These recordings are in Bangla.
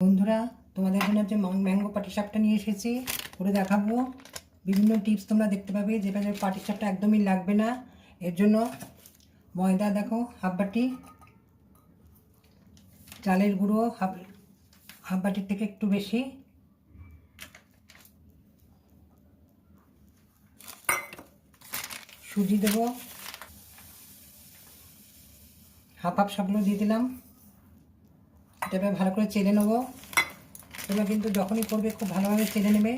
বন্ধুরা, তোমাদের জন্য যে ম্যাঙ্গো পাটিসাপটা নিয়ে এসেছি, করে দেখাবো। বিভিন্ন টিপস তোমরা দেখতে পাবে, যেটা পাটিসাপটা একদমই লাগবে না। এর জন্য ময়দা দেখো হাফ বাটি, চালের গুঁড়ো হাফ বাটির থেকে একটু বেশি, সুজি দেবো হাফ হাফ, সবগুলো দিয়ে দিলাম। এটা ভালো করে চেলে নেবো। তোমরা কিন্তু যখনই করবে খুব ভালোভাবে চেলে নেবে,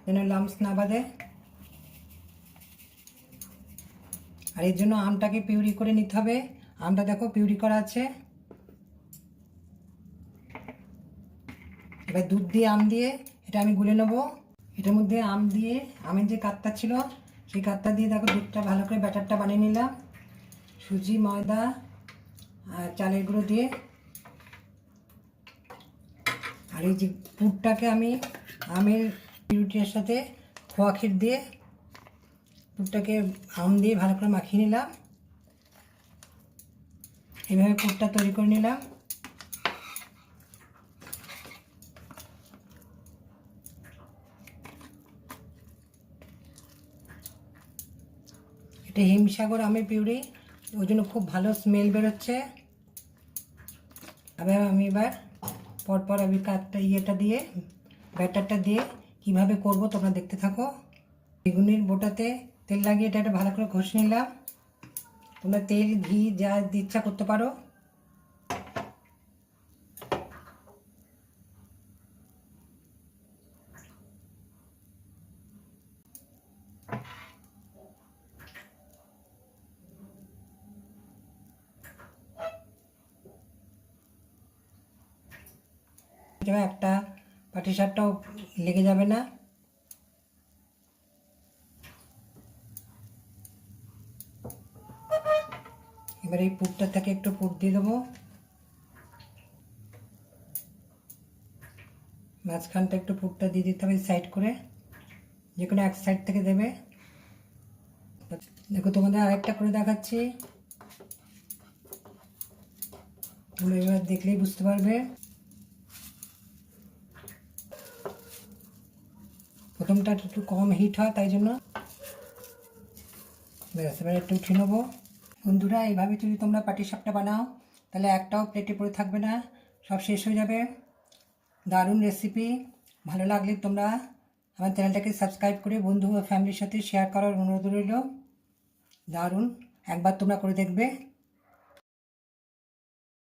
যেন লাম্পস না বাঁধে। আর এর জন্য আমটাকে পিউরি করে নিতে হবে। আমটা দেখো পিউরি করা আছে। এবার দুধ দিয়ে আম দিয়ে এটা আমি গুলে নেবো। এটার মধ্যে আম দিয়ে, আমের যে কাতটা ছিল সেই কাতটা দিয়ে দেখো দুধটা ভালো করে ব্যাটারটা বানিয়ে নিলাম। সুজি, ময়দা আর চালের গুঁড়ো দিয়ে। আর এই যে পুরটাকে আমি আমের পিউরিটার সাথে খোয়া ক্ষীর দিয়ে পুরটাকে আম দিয়ে ভালো করে মাখিয়ে নিলাম। এইভাবে পুরটা তৈরি করে নিলাম। এটা হিমসাগর আমের পিউরি, ওই জন্য খুব ভালো স্মেল বেরোচ্ছে। আমি এবার পরপর আমি ইয়েটা দিয়ে, ব্যাটারটা দিয়ে কিভাবে করব তোমরা দেখতে থাকো। বেগুনের বোটাতে তেল লাগিয়ে এটা ভালো করে ঘষে নিলাম। তোমরা তেল, ঘি যা ইচ্ছা করতে পারো। একটা পাটিসাপটাও লেগে যাবে না। এবার এই পুরটা থেকে একটু পুর দিয়ে দেবো। মাঝখানটা একটু পুরটা দিয়ে দিতে হবে সাইড করে, যে কোনো এক সাইড থেকে দেবে। দেখো তোমাদের আরেকটা করে দেখাচ্ছি, তোমরা এবার দেখলেই বুঝতে পারবে। প্রথমটা একটু কম হিট হয়, তাই জন্য ব্যাস এবার একটু উঠিয়ে নেবো। বন্ধুরা, এইভাবে যদি তোমরা পাটিসাপটা বানাও তাহলে একটাও প্লেটে পড়ে থাকবে না, সব শেষ হয়ে যাবে। দারুণ রেসিপি। ভালো লাগলে তোমরা আমার চ্যানেলটাকে সাবস্ক্রাইব করে বন্ধু ও ফ্যামিলির সাথে শেয়ার করার অনুরোধ রইল। দারুণ, একবার তোমরা করে দেখবে।